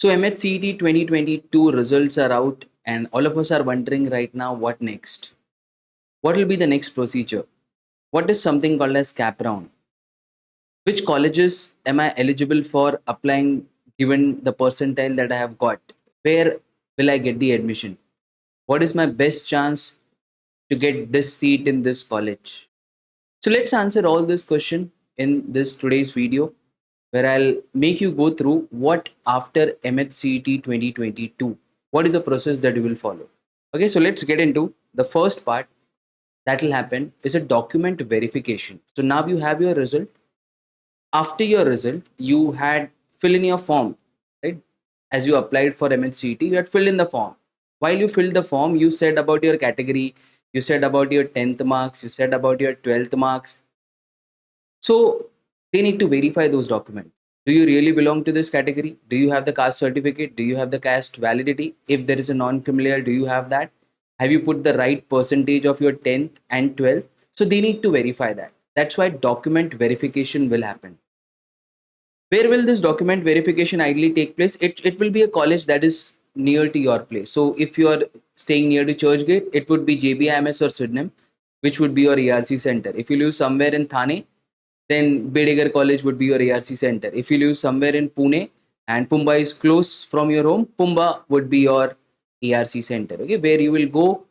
So MHCET 2022 results are out and all of us are wondering right now what next? What will be the next procedure? What is something called as cap round? Which colleges am I eligible for applying given the percentile that I have got? Where will I get the admission? What is my best chance to get this seat in this college? So let's answer all this question in this today's video where I'll make you go through what after MHCET 2022. What is the process that you will follow? Okay, so let's get into the first part that will happen is a document verification. So now you have your result. After your result, you had fill in your form, right? As you applied for MHCET, you had filled in the form. While you filled the form, you said about your category, you said about your 10th marks, you said about your 12th marks. So they need to verify those documents. Do you really belong to this category? Do you have the caste certificate? Do you have the caste validity? If there is a non-criminal, do you have that? Have you put the right percentage of your 10th and 12th? So they need to verify that. That's why document verification will happen. Where will this document verification ideally take place? It will be a college that is near to your place. So if you are staying near to Churchgate, it would be JBIMS or Sydenham, which would be your ARC center. If you live somewhere in Thane, then Bedegar College would be your ARC center. If you live somewhere in Pune and Pumba is close from your home, Pumba would be your ARC center, okay, where you will go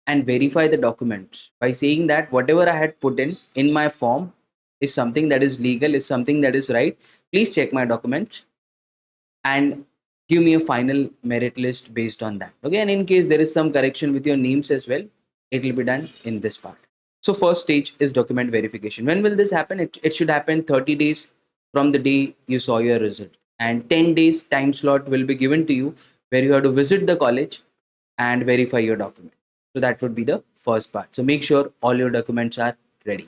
and verify the documents by saying that whatever I had put in my form is something that is legal, is something that is right. Please check my documents and give me a final merit list based on that. Okay, and in case there is some correction with your names as well, it will be done in this part. So first stage is document verification. When will this happen? It should happen 30 days from the day you saw your result, and 10 days time slot will be given to you where you have to visit the college and verify your document. So that would be the first part. So make sure all your documents are ready.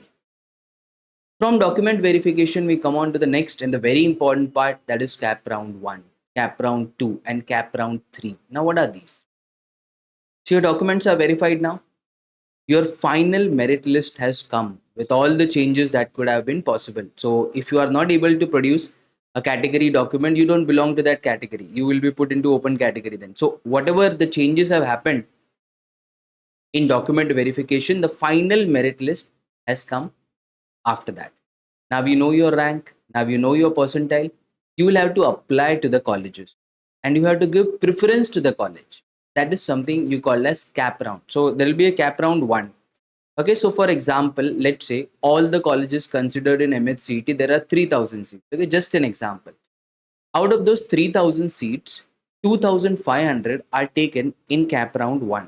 From document verification, we come on to the next and the very important part, that is cap round 1, cap round 2 and cap round 3. Now what are these? So your documents are verified now. Your final merit list has come with all the changes that could have been possible. So if you are not able to produce a category document, you don't belong to that category. You will be put into open category then. So whatever the changes have happened in document verification, the final merit list has come after that. Now you know your rank, now you know your percentile, you will have to apply to the colleges and you have to give preference to the college. That is something you call as cap round. So there will be a cap round 1. Okay, so for example, let's say all the colleges considered in MHCET, there are 3000 seats. Okay, just an example. Out of those 3000 seats, 2500 are taken in cap round 1.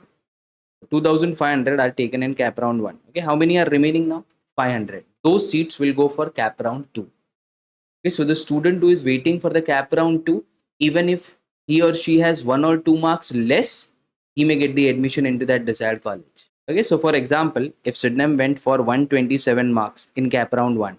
2500 are taken in cap round 1. Okay, how many are remaining now? 500. Those seats will go for cap round 2. Okay, so the student who is waiting for the cap round 2, even if he or she has 1 or 2 marks less, he may get the admission into that desired college. Okay, so for example, if Sydenham went for 127 marks in cap round 1,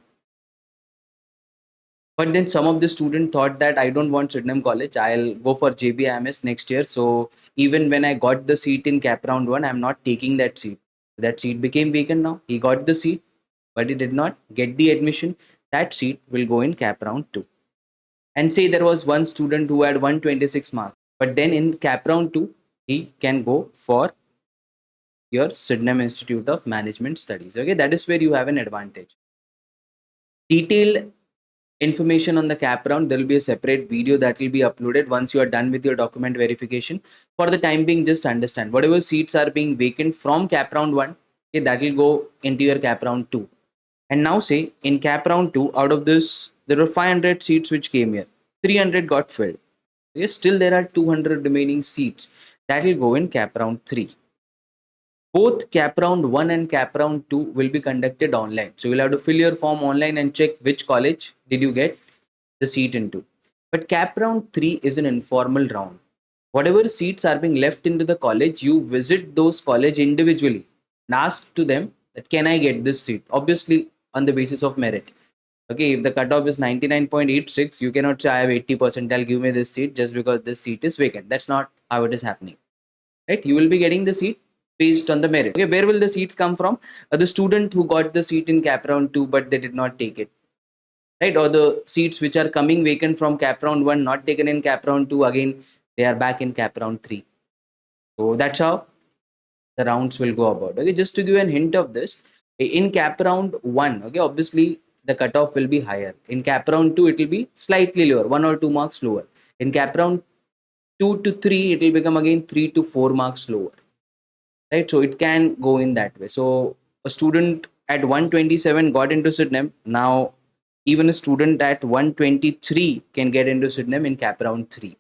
but then some of the student thought that I don't want Sydenham College, I'll go for JBIMS next year. So even when I got the seat in cap round 1, I'm not taking that seat. That seat became vacant now. He got the seat, but he did not get the admission. That seat will go in cap round 2. And say there was one student who had 126 marks, but then in cap round 2, he can go for your Sydenham Institute of Management Studies. Okay, that is where you have an advantage. Detailed information on the cap round, there will be a separate video that will be uploaded once you are done with your document verification. For the time being, just understand whatever seats are being vacant from cap round 1, okay, that will go into your cap round 2. And now say in cap round 2, out of this, there were 500 seats which came here. 300 got filled. Okay, still there are 200 remaining seats that will go in cap round 3. Both cap round 1 and cap round 2 will be conducted online. So you'll have to fill your form online and check which college did you get the seat into. But cap round 3 is an informal round. Whatever seats are being left into the college, you visit those college individually and ask to them that can I get this seat? Obviously on the basis of merit. Okay, if the cutoff is 99.86, you cannot say I have 80 percentile, give me this seat just because this seat is vacant. That's not how it is happening. Right? You will be getting the seat based on the merit. Okay, where will the seats come from? The student who got the seat in cap round 2 but they did not take it. right? Or the seats which are coming vacant from cap round 1, not taken in cap round 2, again they are back in cap round 3. So that's how the rounds will go about. Okay, just to give you a hint of this, in cap round 1, okay, obviously the cutoff will be higher. In cap round 2, it will be slightly lower, 1 or 2 marks lower. In cap round 2 to 3, it will become again 3 to 4 marks lower, right? So it can go in that way. So a student at 127 got into Sydney. Now even a student at 123 can get into Sydney in cap round 3,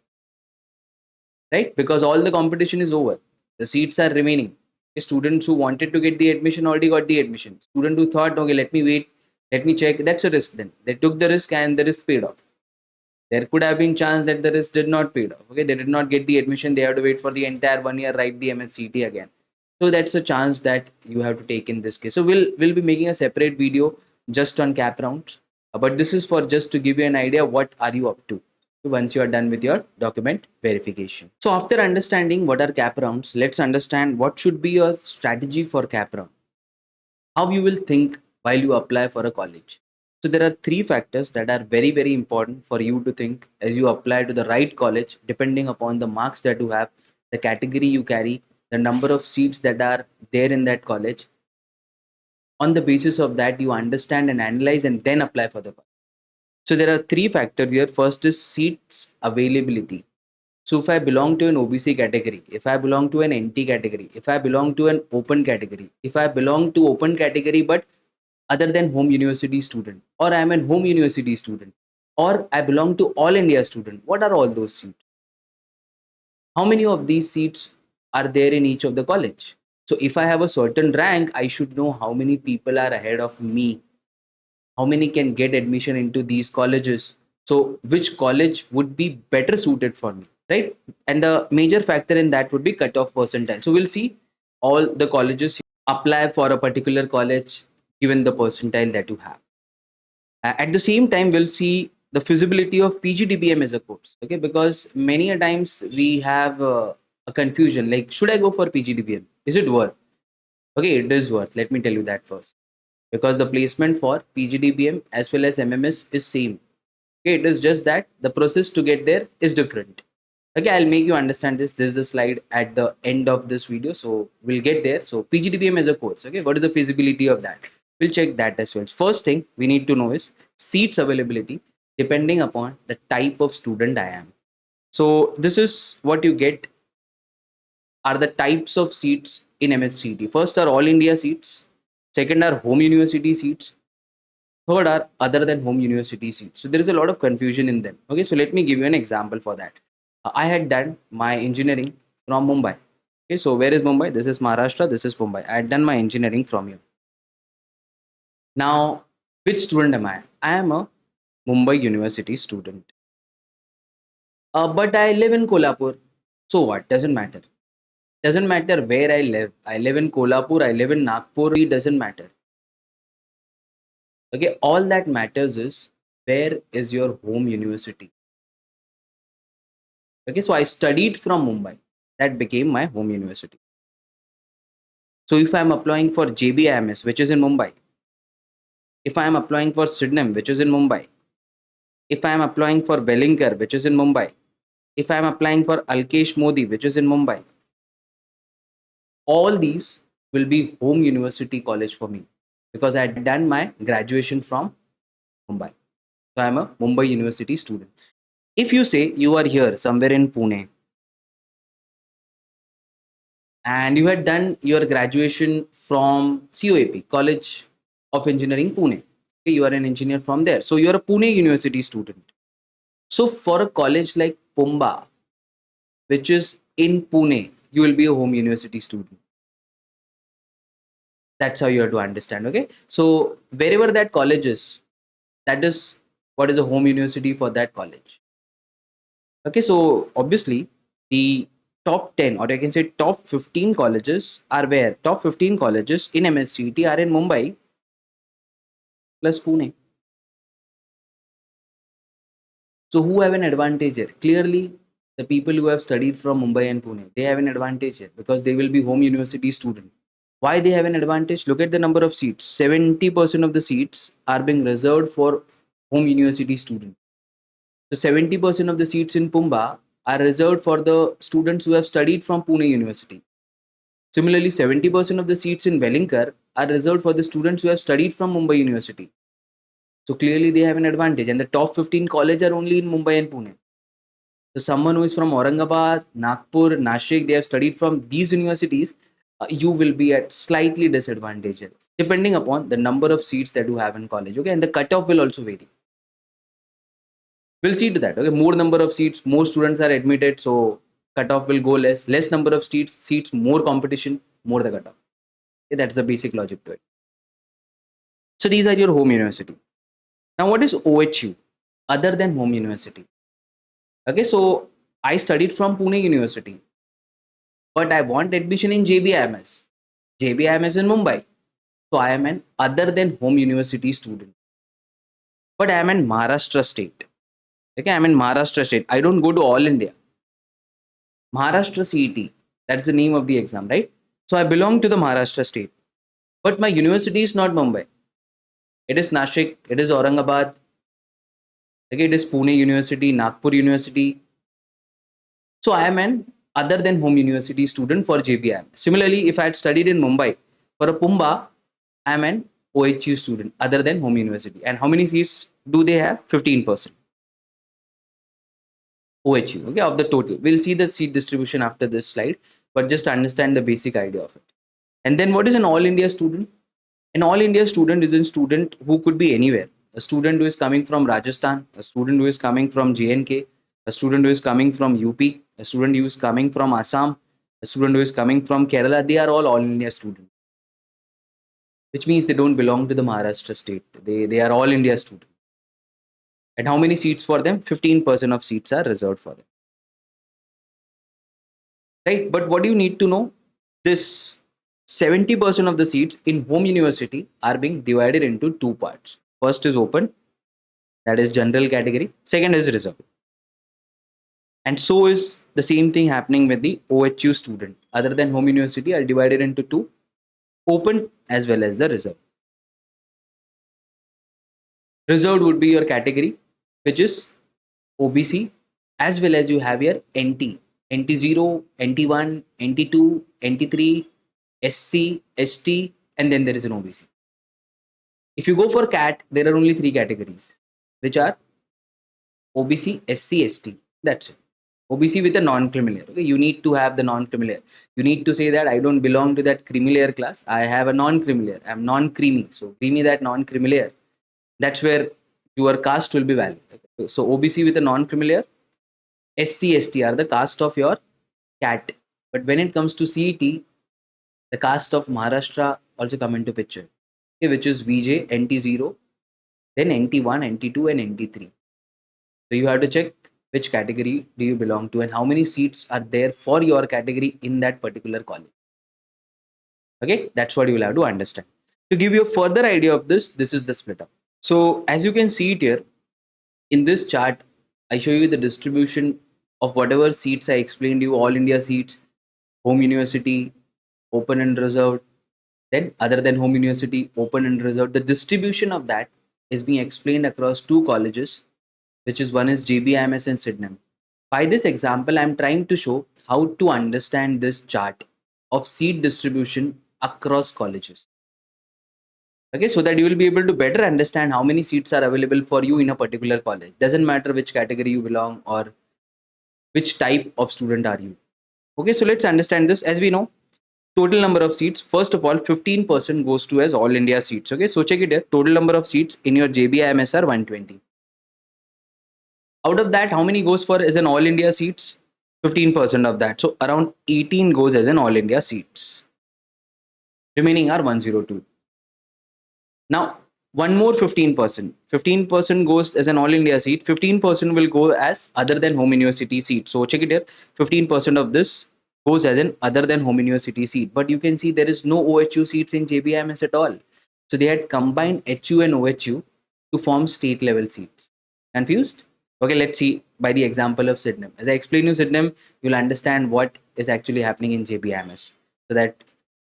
right? Because all the competition is over, the seats are remaining. Students who wanted to get the admission already got the admission. Student who thought, okay, let me wait, let me check, that's a risk. Then they took the risk and the risk paid off. There could have been chance that the risk did not pay off. Okay, they did not get the admission. They have to wait for the entire 1 year, write the MSCT again. So that's a chance that you have to take in this case. So we'll be making a separate video just on cap rounds. But this is for just to give you an idea what are you up to once you are done with your document verification. So after understanding what are cap rounds, let's understand what should be your strategy for cap round. How you will think while you apply for a college. So there are three factors that are very, very important for you to think as you apply to the right college, depending upon the marks that you have, the category you carry, the number of seats that are there in that college. On the basis of that, you understand and analyze and then apply for the college. So there are three factors here. First is seats availability. So if I belong to an OBC category, if I belong to an NT category, if I belong to an open category, if I belong to open category but other than home university student, or I am an home university student, or I belong to all India student, what are all those seats? How many of these seats are there in each of the college? So if I have a certain rank, I should know how many people are ahead of me, how many can get admission into these colleges. So which college would be better suited for me, right? And the major factor in that would be cutoff percentile. So we'll see all the colleges, apply for a particular college given the percentile that you have. At the same time, we'll see the feasibility of PGDBM as a course, okay? Because many a times we have a confusion, like, should I go for PGDBM? Is it worth? Okay, it is worth. Let me tell you that first. Because the placement for PGDBM as well as MMS is same. Okay, it is just that the process to get there is different. Okay, I'll make you understand this. This is the slide at the end of this video. So we'll get there. So PGDBM as a course. Okay, what is the feasibility of that? We'll check that as well. First thing we need to know is seats availability depending upon the type of student I am. So this is what you get are the types of seats in MSCT. First are all India seats. Second are home university seats. Third are other than home university seats. So there is a lot of confusion in them. Okay, so let me give you an example for that. I had done my engineering from Mumbai. Okay, so where is Mumbai? This is Maharashtra. This is Mumbai. I had done my engineering from here. Now, which student am I? I am a Mumbai University student. But I live in Kolhapur. So what? Doesn't matter. Doesn't matter where I live. I live in Kolhapur. I live in Nagpur. It doesn't matter. Okay, all that matters is where is your home university. Okay, so I studied from Mumbai. That became my home university. So if I am applying for JBIMS, which is in Mumbai, if I am applying for Sydenham, which is in Mumbai, if I am applying for Bellinger, which is in Mumbai, if I am applying for Alkesh Modi, which is in Mumbai, all these will be home university college for me because I had done my graduation from Mumbai. So I am a Mumbai University student. If you say you are here somewhere in Pune and you had done your graduation from COAP, College of Engineering, Pune. Okay, you are an engineer from there. So you are a Pune University student. So for a college like Pumba, which is in Pune, you will be a home university student. That's how you have to understand. Okay. So wherever that college is, that is what is a home university for that college. Okay. So obviously the top 10 or I can say top 15 colleges are where? Top 15 colleges in MSCT are in Mumbai plus Pune. So who have an advantage here? Clearly, the people who have studied from Mumbai and Pune, they have an advantage here because they will be home university student. Why they have an advantage? Look at the number of seats. 70% of the seats are being reserved for home university student. So 70% of the seats in Pumba are reserved for the students who have studied from Pune University. Similarly, 70% of the seats in Wellinkar are reserved for the students who have studied from Mumbai University. So clearly they have an advantage, and the top 15 colleges are only in Mumbai and Pune. So someone who is from Aurangabad, Nagpur, Nashik, they have studied from these universities, you will be at slightly disadvantage depending upon the number of seats that you have in college. Okay, and the cutoff will also vary. We'll see to that. Okay, more number of seats, more students are admitted, so cutoff will go less. Less number of seats, more competition, more the cutoff. Okay, that's the basic logic to it. So these are your home university. Now, what is OHU other than home university? Okay, so I studied from Pune University, but I want admission in JBIMS. JBIMS in Mumbai. So I am an other than home university student. But I am in Maharashtra state. Okay, I'm in Maharashtra state. I don't go to all India. Maharashtra CET. That's the name of the exam, right? So I belong to the Maharashtra state. But my university is not Mumbai. It is Nashik. It is Aurangabad. Okay, it is Pune University, Nagpur University. So I am an other than home university student for JBIM. Similarly, if I had studied in Mumbai for a Pumba, I am an OHU student other than home university. And how many seats do they have? 15%. OHU, okay, of the total. We'll see the seat distribution after this slide, but just understand the basic idea of it. And then what is an all India student? An all India student is a student who could be anywhere. A student who is coming from Rajasthan, a student who is coming from JNK, a student who is coming from UP, a student who is coming from Assam, a student who is coming from Kerala, they are all India students. Which means they don't belong to the Maharashtra state. They are all India students. And how many seats for them? 15% of seats are reserved for them. Right? But what do you need to know? This 70% of the seats in home university are being divided into two parts. First is open, that is general category. Second is reserved. And so is the same thing happening with the OHU student. Other than home university are divided into two, open as well as the reserved. Reserved would be your category, which is OBC, as well as you have your NT, NT0, NT1, NT2, NT3, SC, ST, and then there is an OBC. If you go for CAT, there are only three categories, which are OBC, SC, ST. That's it. OBC with a non-creamy layer. Okay, you need to have the non-creamy layer. You need to say that I don't belong to that creamy layer class. I have a non-creamy layer. I'm non-creamy. So creamy that non-creamy layer. That's where your caste will be valid. Okay. So OBC with a non-creamy layer, SC, ST are the caste of your CAT. But when it comes to CET, the caste of Maharashtra also come into picture, okay, which is VJ, NT0, then NT1, NT2, and NT3. So you have to check which category do you belong to and how many seats are there for your category in that particular college. Okay, that's what you will have to understand. To give you a further idea of this, this is the split up. So as you can see it here, in this chart, I show you the distribution of whatever seats I explained to you, all India seats, home university, open and reserved, then other than home university, open and reserved. The distribution of that is being explained across two colleges, which is one is JBIMS and Sydenham. By this example, I'm trying to show how to understand this chart of seat distribution across colleges. Okay, so that you will be able to better understand how many seats are available for you in a particular college. Doesn't matter which category you belong or which type of student are you. Okay, so let's understand this. As we know, total number of seats, first of all, 15% goes to as all India seats. Okay, so check it here. Total number of seats in your JBIMS are 120. Out of that, how many goes for as an all India seats? 15% of that. So around 18 goes as an all India seats. Remaining are 102. Now, one more 15%. 15% goes as an all India seat. 15% will go as other than home university seat. So check it here. 15% of this goes as an other than home university seat. But you can see there is no OHU seats in JBIMS at all. So they had combined HU and OHU to form state level seats. Confused? Okay, let's see by the example of Sydenham. As I explain you Sydenham, you'll understand what is actually happening in JBIMS so that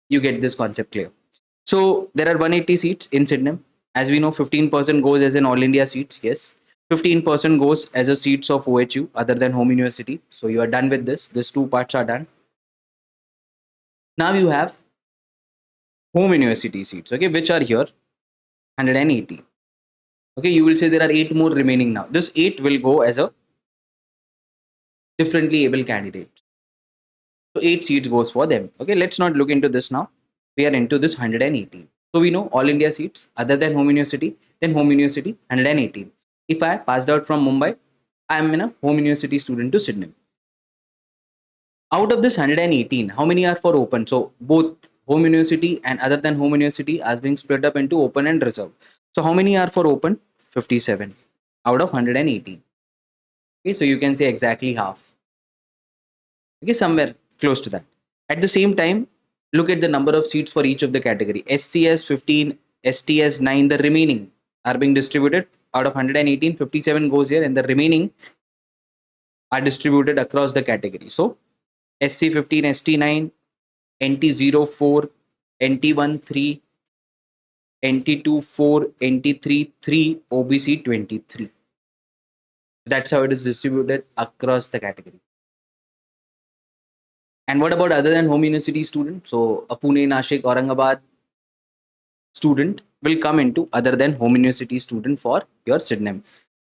you get this concept clear. So there are 180 seats in Sydenham As we know, 15% goes as an all India seats. Yes. 15% goes as a seats of OHU other than home university. So you are done with this. These two parts are done. Now you have home university seats, okay, which are here 180. Okay, you will say there are 8 more remaining now. This 8 will go as a differently able candidate. So 8 seats goes for them. Okay, let's not look into this now. We are into this 118. So we know all India seats other than home university, then home university 118. If I passed out from Mumbai, I am in a home university student to Sydney. Out of this 118, how many are for open? So both home university and other than home university are being split up into open and reserve. So how many are for open? 57 out of 118. Okay, so you can say exactly half. Okay, somewhere close to that. At the same time, look at the number of seats for each of the category. SCS 15, STS 9, the remaining are being distributed out of 118, 57 goes here, and the remaining are distributed across the category. So SC 15, ST 9, NT 04, NT 1 3, NT 2 4, NT 3 3, OBC 23. That's how it is distributed across the category. And what about other than home university student? So a Pune, Nashik, Aurangabad student will come into other than home university student for your SIDNEM.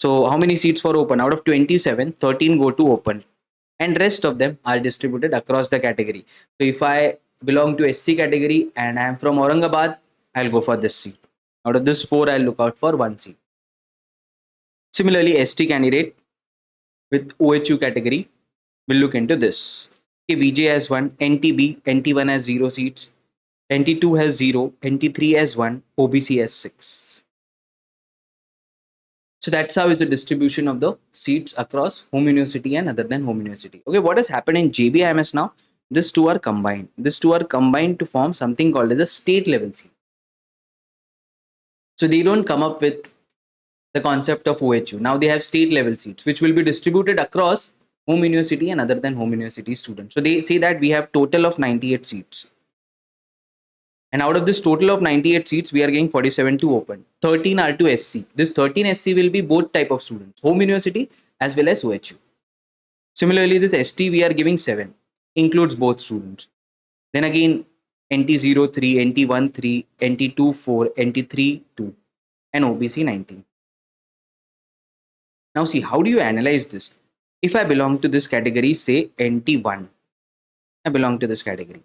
So how many seats for open? Out of 27, 13 go to open and rest of them are distributed across the category. So if I belong to SC category and I am from Aurangabad, I'll go for this seat. Out of this 4, I'll look out for 1 seat. Similarly, ST candidate with OHU category will look into this. Okay, VJ has 1, NTB, NT1 has 0 seats, NT2 has 0, NT3 has 1, OBC has 6. So that's how is the distribution of the seats across home university and other than home university. Okay, what has happened in JBIMS now? These two are combined. These two are combined to form something called as a state level seat. So they don't come up with the concept of OHU. Now they have state level seats, which will be distributed across home university and other than home university students. So they say that we have total of 98 seats. And out of this total of 98 seats, we are getting 47 to open. 13 are to SC. This 13 SC will be both type of students, home university as well as OHU. Similarly, this ST we are giving 7, includes both students. Then again, NT03, NT13, NT24, NT3, 2, and OBC 19. Now see, how do you analyze this? If I belong to this category, say NT1, I belong to this category.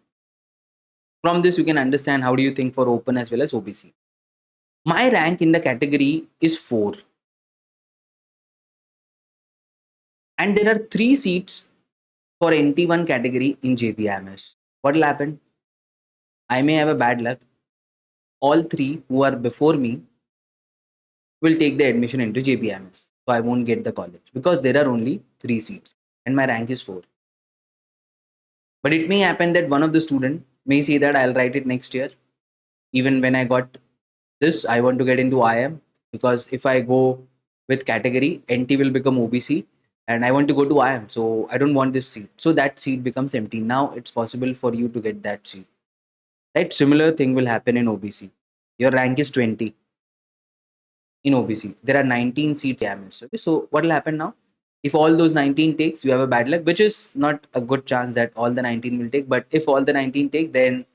From this, you can understand how do you think for open as well as OBC. My rank in the category is 4. And there are 3 seats for NT1 category in JBIMS. What will happen? I may have a bad luck. All 3 who are before me will take the admission into JBIMS. So I won't get the college because there are only 3 seats and my rank is 4. But it may happen that one of the student may say that I'll write it next year. Even when I got this, I want to get into IM because if I go with category, NT will become OBC and I want to go to IM. So I don't want this seat. So that seat becomes empty. Now it's possible for you to get that seat. Right? Similar thing will happen in OBC. Your rank is 20 in OBC. There are 19 seats in IMS. Okay, so what will happen now? If all those 19 takes, you have a bad luck, which is not a good chance that all the 19 will take. But if all the 19 take, then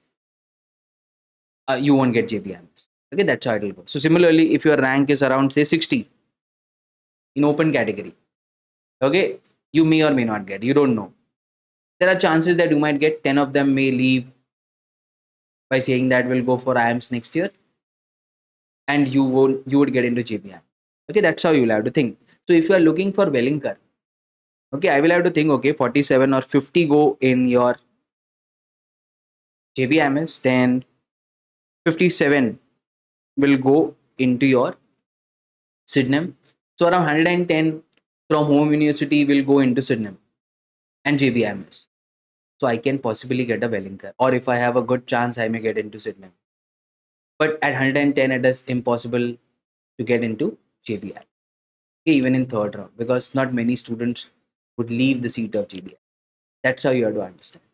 you won't get JBIMS. Okay, that's how it will go. So similarly, if your rank is around say 60 in open category, okay, you may or may not get. You don't know. There are chances that you might get. 10 of them may leave by saying that we'll go for IMS next year, and you would get into JBIM. Okay, that's how you will have to think. So if you are looking for Wellinger, okay, I will have to think, okay, 47 or 50 go in your JBIMS, then 57 will go into your SIDNEM. So around 110 from home university will go into SIDNEM and JBIMS. So I can possibly get a Wellinger, or if I have a good chance, I may get into SIDNEM. But at 110, it is impossible to get into JBI, okay, even in third round, because not many students would leave the seat of JBI. That's how you have to understand.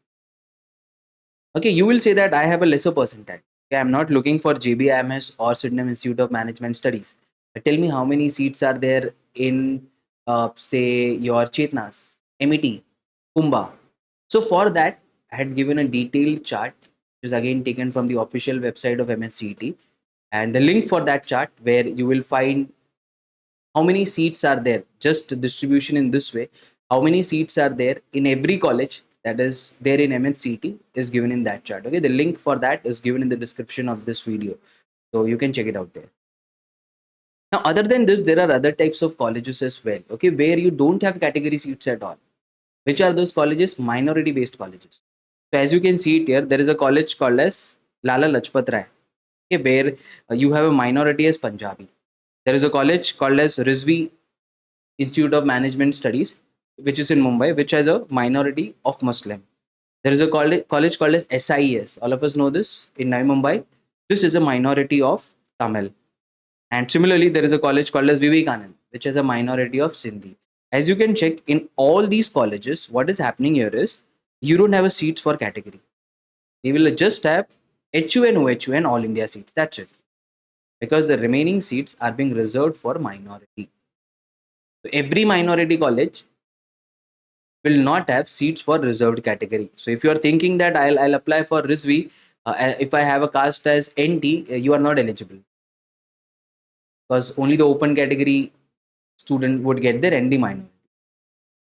Okay, you will say that I have a lesser percentile. Okay, I'm not looking for JBIMS or Sydenham Institute of Management Studies. Tell me how many seats are there in, say, your Chetnas, MET, Kumba. So for that, I had given a detailed chart, which is again taken from the official website of MSCET, and the link for that chart where you will find how many seats are there, just distribution in this way, how many seats are there in every college that is there in MNCT is given in that chart. Okay, the link for that is given in the description of this video, so you can check it out there. Now other than this, there are other types of colleges as well, okay, where you don't have category seats at all. Which are those colleges? Minority based colleges. So as you can see it here, there is a college called as Lala Lajpat Rai, okay, where you have a minority as Punjabi. There is a college called as Rizvi Institute of Management Studies, which is in Mumbai, which has a minority of Muslim. There is a college called as SIES. All of us know this in Navi Mumbai. This is a minority of Tamil. And similarly, there is a college called as Vivekanand, which has a minority of Sindhi. As you can check in all these colleges, what is happening here is you don't have a seats for category. You will just have HU and OHU and all India seats. That's it. Because the remaining seats are being reserved for minority. So every minority college will not have seats for reserved category. So if you are thinking that I'll apply for RISV, if I have a caste as NT, you are not eligible, because only the open category student would get there and the minority.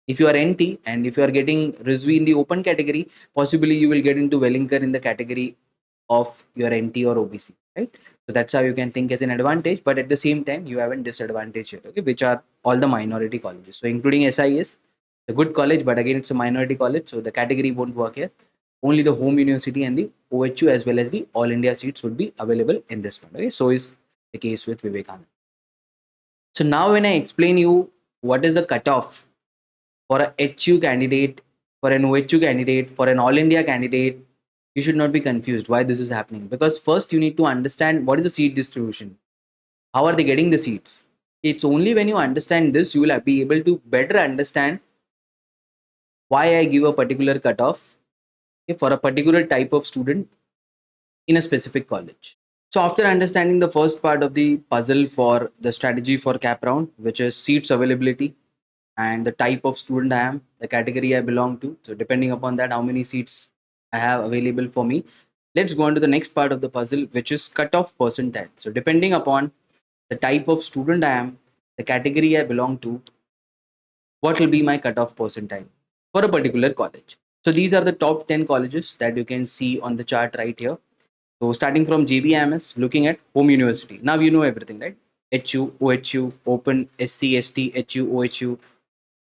If you are NT and if you are getting RISV in the open category, possibly you will get into Wellinger in the category of your NT or OBC, right? So that's how you can think as an advantage, but at the same time you have a disadvantage here, okay, which are all the minority colleges. So including SIS, a good college, but again it's a minority college, so the category won't work here. Only the home university and the OHU as well as the all India seats would be available in this one. Okay, so is the case with Vivekanand. So now when I explain you what is the cutoff for a HU candidate, for an OHU candidate, for an all India candidate, you should not be confused why this is happening, because first you need to understand what is the seat distribution. How are they getting the seats? It's only when you understand this you will be able to better understand why I give a particular cutoff, okay, for a particular type of student in a specific college. So after understanding the first part of the puzzle for the strategy for cap round, which is seats availability and the type of student I am, the category I belong to, so depending upon that how many seats I have available for me, let's go on to the next part of the puzzle, which is cutoff percentile. So depending upon the type of student I am, the category I belong to, what will be my cutoff percentile for a particular college. So these are the top 10 colleges that you can see on the chart right here. So starting from JBMS, looking at home university. Now you know everything, right? HU, OHU, Open, SC, ST, HU, OHU,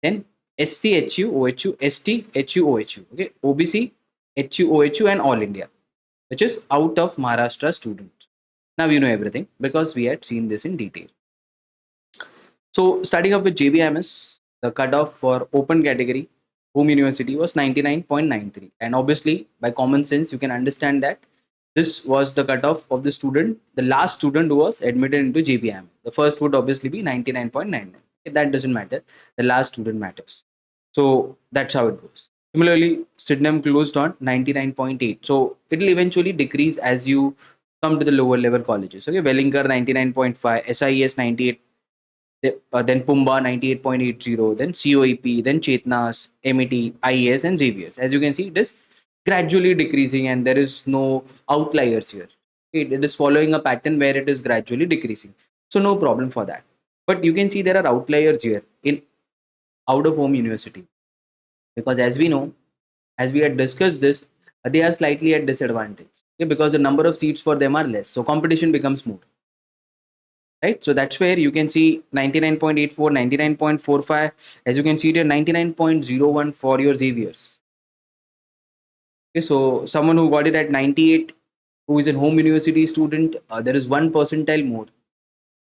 then SC, HU, OHU, ST, HU, OHU. Okay, OBC, HU, OHU, and All India, which is out of Maharashtra students. Now you know everything because we had seen this in detail. So starting up with JBMS, the cutoff for open category home university was 99.93, and obviously by common sense you can understand that this was the cutoff of the student, the last student who was admitted into JBM. The first would obviously be 99.99. That doesn't matter. The last student matters. So that's how it goes. Similarly, Sydenham closed on 99.8. So it will eventually decrease as you come to the lower level colleges. Okay, Wellinger 99.5, SIS 98, then Pumba 98.80, then COEP, then Chetnas, MET, IAS, and Xavier's. As you can see, it is gradually decreasing and there is no outliers here. It is following a pattern where it is gradually decreasing. So no problem for that. But you can see there are outliers here in out of home university, because as we know, as we had discussed this, they are slightly at disadvantage, okay, because the number of seats for them are less. So competition becomes more. Right, so that's where you can see 99.84, 99.45, as you can see here 99.01 for your Xavier's. Okay, so someone who got it at 98, who is a home university student, there is 1 percentile more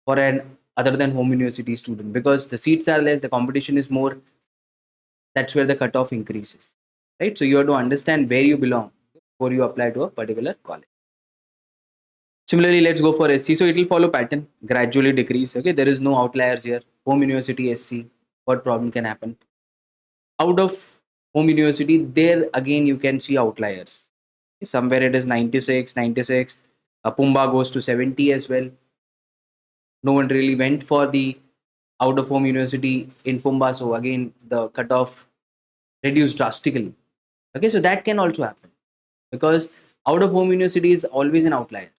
for an other than home university student, because the seats are less, the competition is more. That's where the cutoff increases, right? So you have to understand where you belong before you apply to a particular college. Similarly, let's go for SC. So it will follow pattern, gradually decrease. Okay, there is no outliers here. Home university SC, what problem can happen? Out of home university, there again you can see outliers. Somewhere it is 96, 96. Pumba goes to 70 as well. No one really went for the out of home university in Pumba, so again the cutoff reduced drastically. Okay, so that can also happen because out of home university is always an outlier.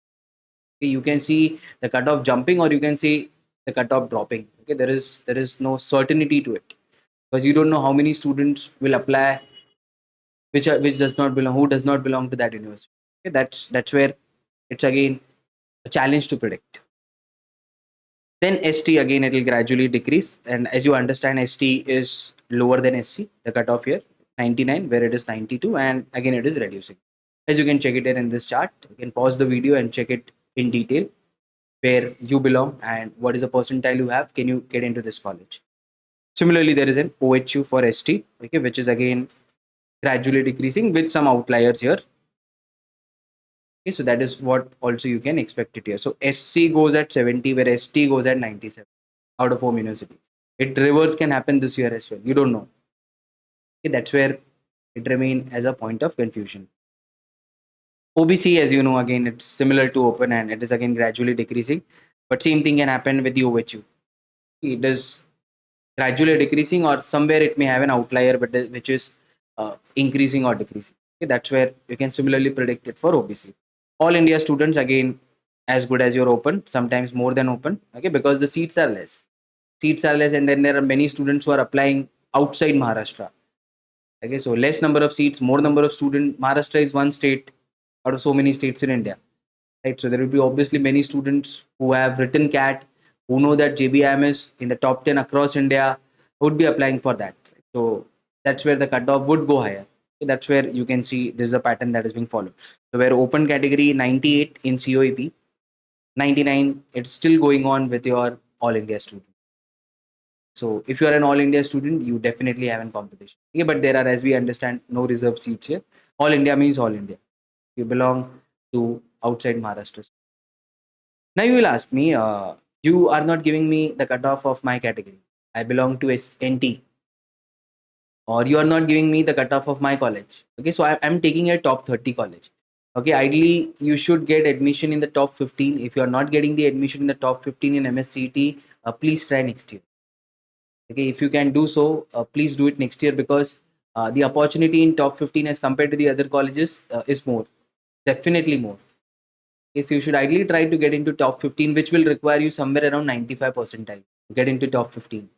Okay, you can see the cutoff jumping or you can see the cutoff dropping. Okay, there is no certainty to it because you don't know how many students will apply, which does not belong, who does not belong to that university. Okay, that's where it's again a challenge to predict. Then ST again it will gradually decrease, and as you understand, ST is lower than SC. The cutoff here 99, where it is 92, and again it is reducing. As you can check it here in this chart, you can pause the video and check it in detail where you belong and what is the percentile you have. Can you get into this college? Similarly, there is an OHU for ST, okay, which is again gradually decreasing with some outliers here. Okay, so that is what also you can expect it here. So SC goes at 70, where ST goes at 97 out of home university. It reverse can happen this year as well. You don't know. Okay, that's where it remain as a point of confusion. OBC, as you know, again it's similar to open and it is again gradually decreasing. But same thing can happen with the OHU. It is gradually decreasing, or somewhere it may have an outlier, but which is increasing or decreasing. Okay, that's where you can similarly predict it for OBC. All India students again as good as your open, sometimes more than open. Okay, because the seats are less. Seats are less, and then there are many students who are applying outside Maharashtra. Okay, so less number of seats, more number of students. Maharashtra is one state out of so many states in India, right? So there will be obviously many students who have written CAT, who know that JBIM is in the top 10 across India, would be applying for that. So that's where the cutoff would go higher. So that's where you can see this is a pattern that is being followed. So where open category 98 in COEP, 99 it's still going on with your all India student. So if you are an all India student, you definitely have a competition. Okay, but there are, as we understand, no reserved seats here. All India means all India. You belong to outside Maharashtra. Now you will ask me, you are not giving me the cutoff of my category. I belong to NT, or you are not giving me the cutoff of my college. Okay, so I'm taking a top 30 college. Okay, ideally you should get admission in the top 15. If you are not getting the admission in the top 15 in MSCET, please try next year. Okay, if you can do so, please do it next year because the opportunity in top 15 as compared to the other colleges is more, definitely more. Okay, so you should ideally try to get into top 15, which will require you somewhere around 95 percentile to get into top 15.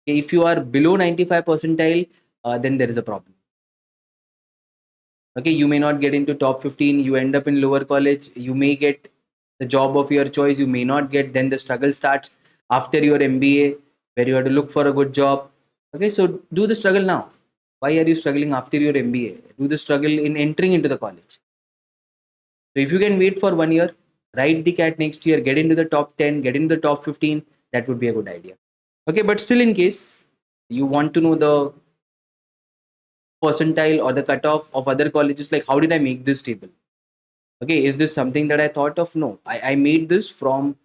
Okay, if you are below 95 percentile, then there is a problem. Okay, you may not get into top 15, you end up in lower college, you may get the job of your choice, you may not get, then the struggle starts after your MBA, where you have to look for a good job. Okay, so do the struggle now. Why are you struggling after your MBA? Do the struggle in entering into the college. So if you can wait for 1 year, write the CAT next year, get into the top 10, get into the top 15, that would be a good idea. Okay, but still in case you want to know the percentile or the cutoff of other colleges, like how did I make this table? Okay, is this something that I thought of? No, I made this from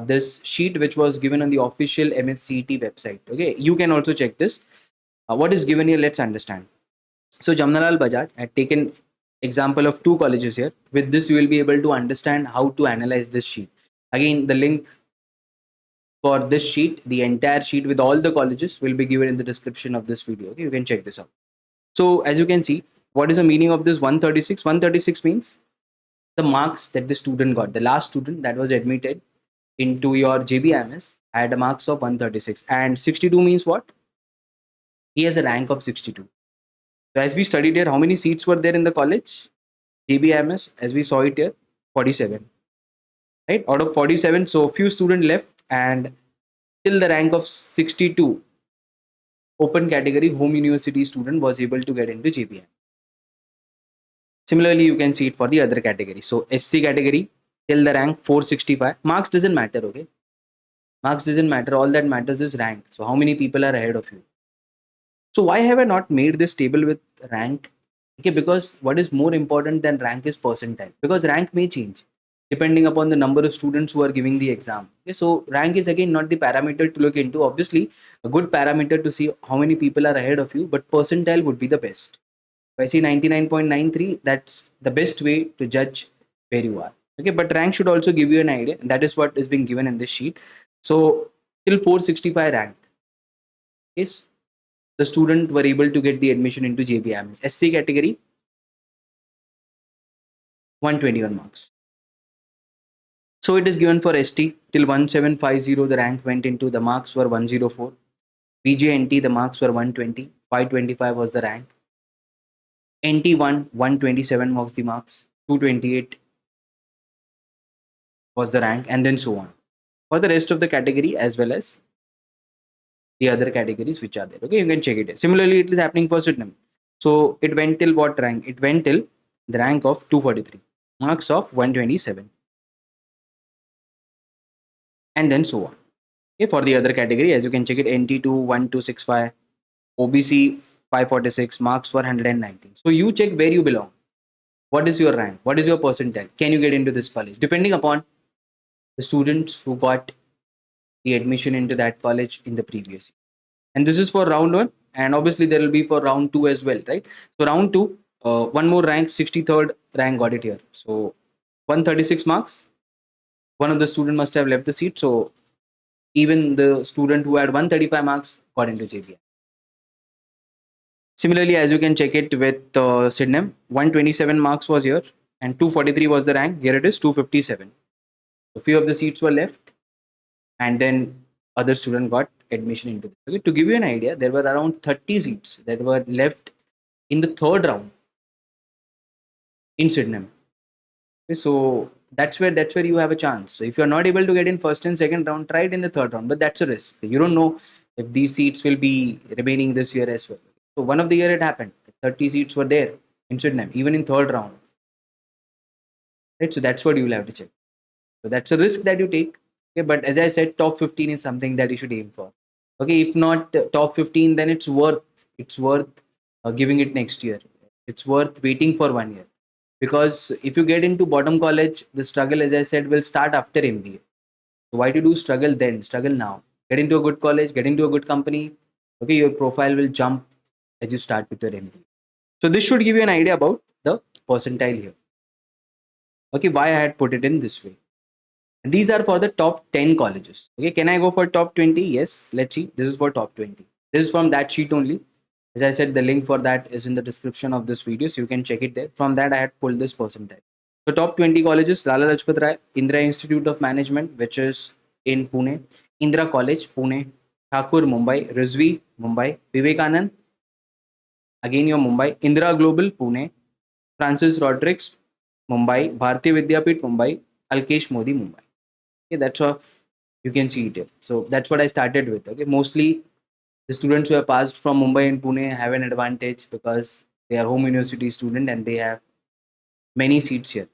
this sheet which was given on the official MSCET website. Okay, you can also check this. What is given here, let's understand. So Jamnalal Bajaj had taken example of two colleges here. With this, you will be able to understand how to analyze this sheet. Again, the link for this sheet, the entire sheet with all the colleges, will be given in the description of this video. Okay, you can check this out. So as you can see, what is the meaning of this 136? 136 means the marks that the student got. The last student that was admitted into your JBMS had a marks of 136, and 62 means what? He has a rank of 62. So as we studied here, how many seats were there in the college? JBMS, as we saw it here, 47. Right? Out of 47, so few students left, and till the rank of 62, open category home university student was able to get into JBM. Similarly, you can see it for the other category. So SC category, till the rank 465. Marks doesn't matter, okay? Marks doesn't matter. All that matters is rank. So how many people are ahead of you? So why have I not made this table with rank? Okay, because what is more important than rank is percentile. Because rank may change depending upon the number of students who are giving the exam. Okay, so rank is again not the parameter to look into. Obviously, a good parameter to see how many people are ahead of you, but percentile would be the best. If I see 99.93, that's the best way to judge where you are. Okay, but rank should also give you an idea. That is what is being given in this sheet. So till 465 rank, yes, the student were able to get the admission into JBM. SC category, 121 marks. So it is given for ST till 1750, the rank went into, the marks were 104. BJNT, the marks were 120, 525 was the rank. NT1, 127 was the marks, 228 was the rank, and then so on. For the rest of the category as well as the other categories which are there. Okay, you can check it. Similarly, it is happening for Sydenham. So it went till what rank? It went till the rank of 243, marks of 127, and then so on. Okay, for the other category, as you can check it, NT2 1265, OBC 546, marks were 119. So you check where you belong. What is your rank? What is your percentile? Can you get into this college? Depending upon the students who got the admission into that college in the previous year. And this is for round one, and obviously there will be for round two as well, right? So round two, one more rank, 63rd rank got it here. So 136 marks. One of the student must have left the seat. So even the student who had 135 marks got into JBM. Similarly, as you can check it with Sydenham, 127 marks was here and 243 was the rank. Here it is 257. A few of the seats were left, and then other student got admission into this. Okay, to give you an idea, there were around 30 seats that were left in the third round in Sydenham. Okay, so that's where you have a chance. So if you're not able to get in first and second round, try it in the third round. But that's a risk. You don't know if these seats will be remaining this year as well. So one of the year it happened. 30 seats were there in Sydenham, even in third round. Right? So that's what you will have to check. So that's a risk that you take. Okay, but as I said, top 15 is something that you should aim for. Okay, if not top 15, then it's worth giving it next year. It's worth waiting for 1 year, because if you get into bottom college, the struggle, as I said, will start after MBA. So why to do struggle then? Struggle now. Get into a good college, get into a good company. Okay, your profile will jump as you start with your MBA. So this should give you an idea about the percentile here. Okay, why I had put it in this way. And these are for the top 10 colleges. Okay, can I go for top 20? Yes, let's see. This is for top 20. This is from that sheet only. As I said, the link for that is in the description of this video, so you can check it there. From that, I had pulled this percentile. So top 20 colleges: Lala Lajpat Rai, Indira Institute of Management, which is in Pune, Indira College, Pune, Thakur, Mumbai, Rizvi, Mumbai, Vivekanand, again your Mumbai, Indira Global, Pune, Francis Rodrigues, Mumbai, Bharati Vidyapit, Mumbai, Alkesh Modi, Mumbai. Okay, that's how you can see it here. So that's what I started with. Okay, mostly the students who have passed from Mumbai and Pune have an advantage because they are home university student and they have many seats here,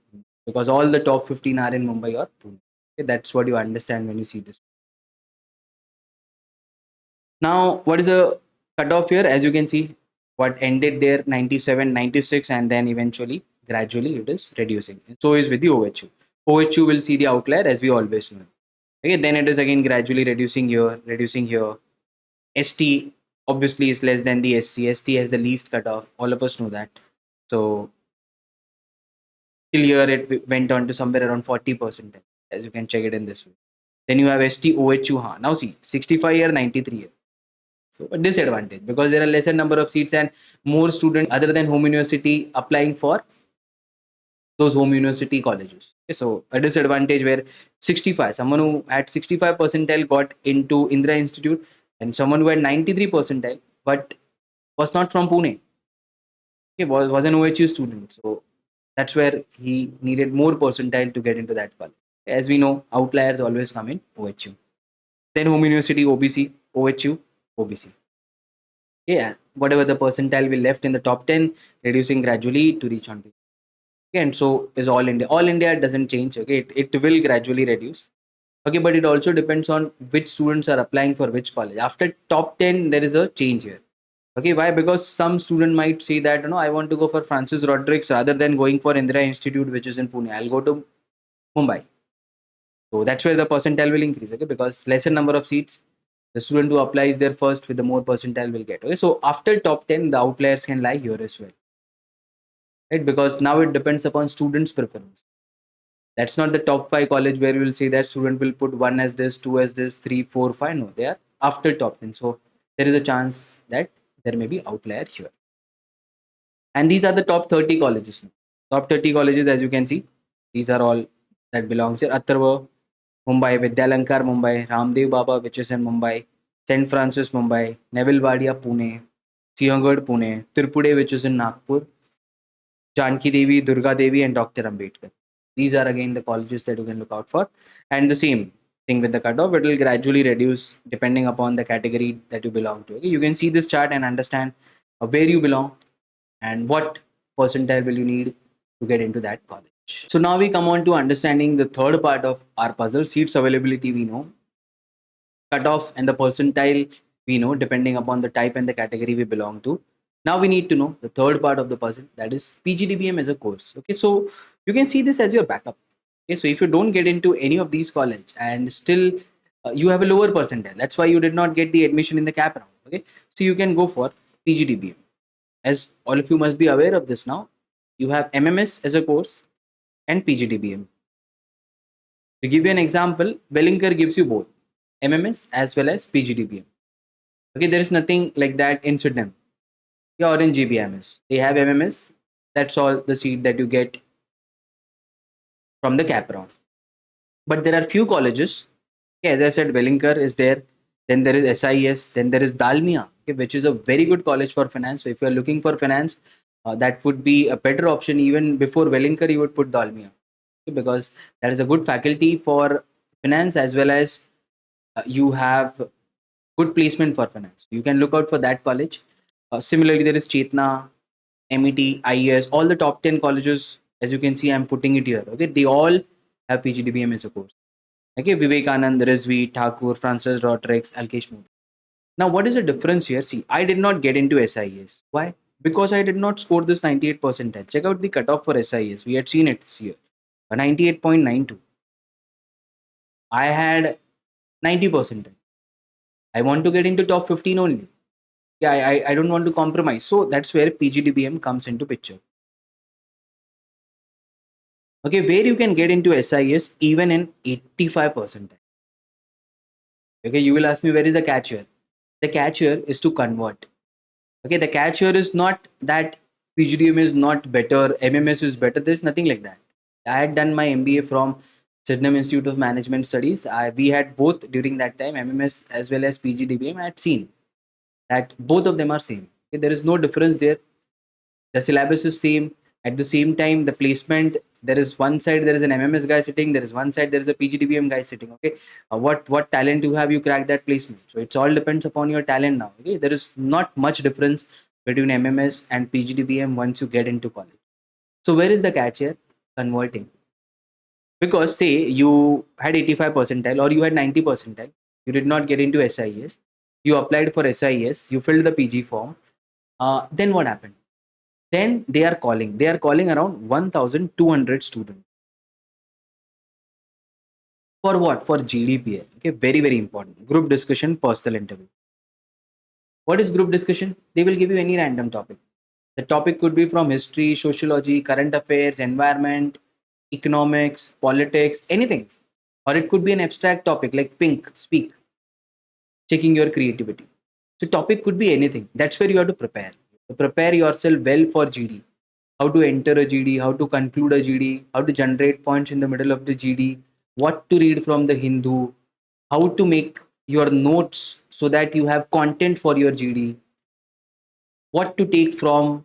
because all the top 15 are in Mumbai or Pune. Okay, that's what you understand when you see this. Now, what is the cutoff here? As you can see, what ended there 97, 96, and then eventually gradually it is reducing. So is with the OHU. OHU will see the outlier, as we always know. Okay, then it is again gradually reducing here, reducing here. ST obviously is less than the SC. ST has the least cutoff. All of us know that. So till here it went on to somewhere around 40%, as you can check it in this way. Then you have ST OHU. Now see, 65 year, 93 year. So a disadvantage, because there are lesser number of seats and more students other than home university applying for those home university colleges. Okay, so a disadvantage where 65, someone who had 65 percentile got into Indira Institute, and someone who had 93 percentile but was not from Pune, okay, was an OHU student. So that's where he needed more percentile to get into that college. As we know, outliers always come in OHU. Then home university, OBC, OHU, OBC. Yeah, whatever the percentile we left in the top 10, reducing gradually to reach on to. Okay, and so is all India. All India doesn't change. Okay, it will gradually reduce. Okay, but it also depends on which students are applying for which college. After top 10, there is a change here. Okay, why? Because some student might say that, I want to go for Francis Rodrigues rather than going for Indira Institute, which is in Pune. I'll go to Mumbai. So that's where the percentile will increase. Okay, because lesser number of seats, the student who applies there first with the more percentile will get. Okay, so after top 10, the outliers can lie here as well. Right, because now it depends upon students' preference. That's not the top 5 college where you will say that student will put 1 as this, 2 as this, 3, 4, 5. No, they are after top 10. So there is a chance that there may be outlier here. And these are the top 30 colleges. Top 30 colleges, as you can see, these are all that belongs here. Atharva, Mumbai, Vidyalankar, Mumbai, Ramdev Baba, which is in Mumbai, St. Francis, Mumbai, Neville Wadia, Pune, Siahgad, Pune, Tirupudi, which is in Nagpur, Janki Devi, Durga Devi, and Dr. Ambedkar. These are again the colleges that you can look out for. And the same thing with the cutoff, it will gradually reduce depending upon the category that you belong to. Okay? You can see this chart and understand where you belong and what percentile will you need to get into that college. So now we come on to understanding the third part of our puzzle. Seats availability we know, cutoff and the percentile we know depending upon the type and the category we belong to. Now we need to know the third part of the puzzle, that is PGDBM as a course. Okay, so you can see this as your backup. Okay, so if you don't get into any of these college and still you have a lower percentile, that's why you did not get the admission in the cap round. Okay, so you can go for PGDBM. As all of you must be aware of this now, you have MMS as a course and PGDBM. To give you an example, Wellinger gives you both MMS as well as PGDBM. Okay, there is nothing like that in Sydenham or in GBMS. They have MMS. That's all the seat that you get from the cap round. But there are few colleges. Okay, as I said, Wellinger is there. Then there is SIS. Then there is Dalmia, okay, which is a very good college for finance. So if you are looking for finance, that would be a better option. Even before Wellinger, you would put Dalmia, okay, because that is a good faculty for finance, as well as you have good placement for finance. You can look out for that college. Similarly, there is Chetna, MET, IES, all the top 10 colleges. As you can see, I'm putting it here. Okay, they all have PGDBM as a course. Okay, Vivekanand, Rizvi, Thakur, Francis Rodriguez, Alkesh Modi. Now, what is the difference here? See, I did not get into SIS. Why? Because I did not score this 98 percentile. Check out the cutoff for SIS. We had seen it here, 98.92. I had 90 percentile. I want to get into top 15 only. Yeah, I don't want to compromise. So that's where PGDBM comes into picture. Okay, where you can get into SIS even in 85 percentile. Okay, you will ask me, where is the catch here? The catch here is to convert. Okay, the catch here is not that PGDM is not better, MMS is better. There's nothing like that. I had done my MBA from Sydenham Institute of Management Studies. We had both during that time, MMS as well as PGDBM. I had seen that both of them are same. Okay, there is no difference there. The syllabus is same. At the same time, the placement, there is one side there is an MMS guy sitting, there is one side there is a PGDBM guy sitting. Okay, what talent you have, you crack that placement. So it's all depends upon your talent now. Okay, there is not much difference between MMS and PGDBM once you get into college. So where is the catch here? Converting. Because say you had 85 percentile or you had 90 percentile, you did not get into SIS, you applied for SIS, you filled the PG form, then what happened? Then they are calling around 1200 students. For what? For GDPA. Okay, very, very important. Group discussion, personal interview. What is group discussion? They will give you any random topic. The topic could be from history, sociology, current affairs, environment, economics, politics, anything. Or it could be an abstract topic like pink, speak, checking your creativity. So topic could be anything. That's where you have to prepare. Prepare yourself well for GD. How to enter a GD, how to conclude a GD, how to generate points in the middle of the GD, what to read from the Hindu, how to make your notes so that you have content for your GD, what to take from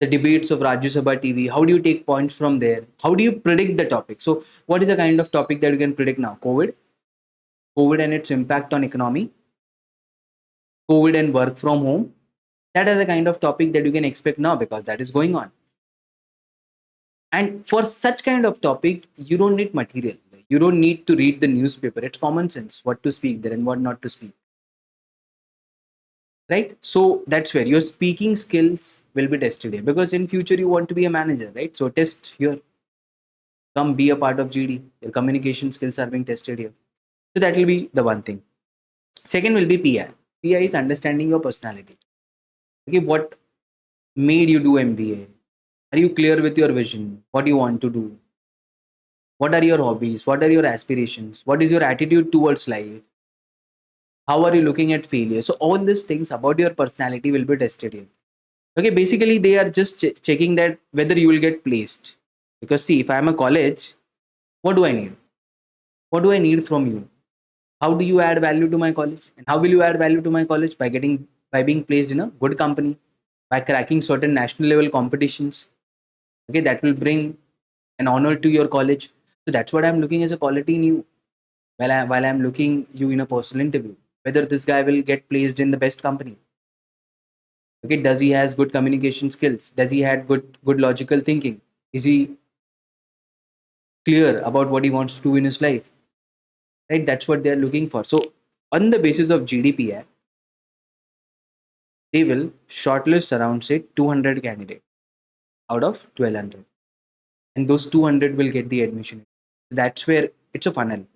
the debates of Rajya Sabha TV, how do you take points from there, how do you predict the topic. So what is the kind of topic that you can predict now? COVID and its impact on economy, COVID and work from home. That is the kind of topic that you can expect now because that is going on. And for such kind of topic, you don't need material. You don't need to read the newspaper. It's common sense what to speak there and what not to speak. Right? So that's where your speaking skills will be tested here because in future you want to be a manager, right? So test here. Come be a part of GD. Your communication skills are being tested here. So that will be the one thing. Second will be PI. PI is understanding your personality. Okay, what made you do MBA? Are you clear with your vision? What do you want to do? What are your hobbies? What are your aspirations? What is your attitude towards life? How are you looking at failure? So all these things about your personality will be tested here. Okay, basically they are just checking that whether you will get placed. Because see, if I am a college, what do I need? What do I need from you? How do you add value to my college? And how will you add value to my college? By being placed in a good company, by cracking certain national level competitions. Okay, that will bring an honor to your college. So that's what I'm looking as a quality in you while I'm looking you in a personal interview. Whether this guy will get placed in the best company. Okay, does he has good communication skills? Does he had good logical thinking? Is he clear about what he wants to do in his life? Right, that's what they're looking for. So on the basis of GDPI, they will shortlist around say 200 candidates out of 1200, and those 200 will get the admission. That's where it's a funnel.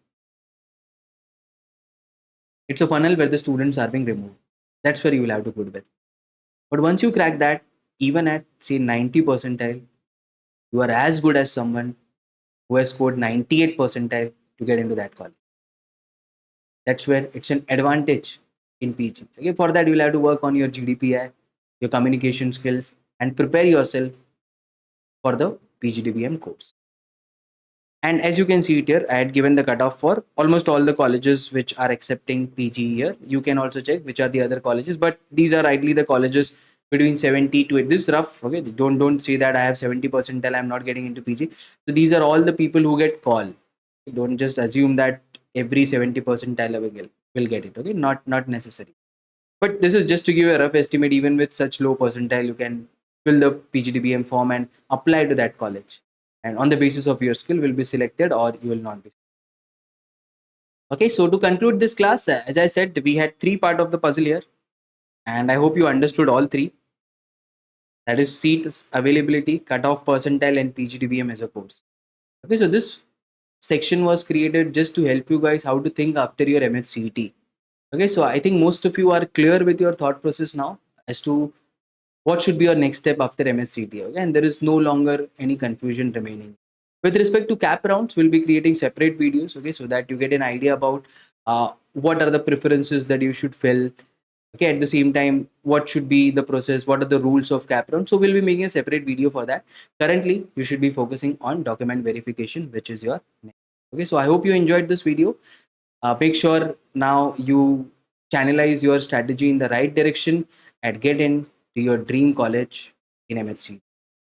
It's a funnel where the students are being removed. That's where you will have to put with. But once you crack that, even at say 90 percentile, you are as good as someone who has scored 98 percentile to get into that college. That's where it's an advantage in PG. Okay, for that you'll have to work on your GDPI, your communication skills, and prepare yourself for the PGDBM course. And as you can see it here, I had given the cutoff for almost all the colleges which are accepting PG here. You can also check which are the other colleges, but these are ideally the colleges between 70 to 8. This is rough. Okay, don't say that I have 70 percentile, I'm not getting into PG. So these are all the people who get call. Don't just assume that every 70 percentile will get it. Okay, not necessary. But this is just to give a rough estimate. Even with such low percentile, you can fill the PGDBM form and apply to that college. And on the basis of your skill, will be selected or you will not be. Okay, so to conclude this class, as I said, we had three part of the puzzle here, and I hope you understood all three. That is seats availability, cutoff percentile, and PGDBM as a course. Okay, so this section was created just to help you guys how to think after your MHCET. Okay, so I think most of you are clear with your thought process now as to what should be your next step after MSCT. Okay, and there is no longer any confusion remaining. With respect to cap rounds, we'll be creating separate videos, okay, so that you get an idea about what are the preferences that you should fill. Okay, at the same time, what should be the process, what are the rules of cap round. So we'll be making a separate video for that. Currently, you should be focusing on document verification, which is your next. Okay, so I hope you enjoyed this video. Make sure now you channelize your strategy in the right direction and get into your dream college in MHC.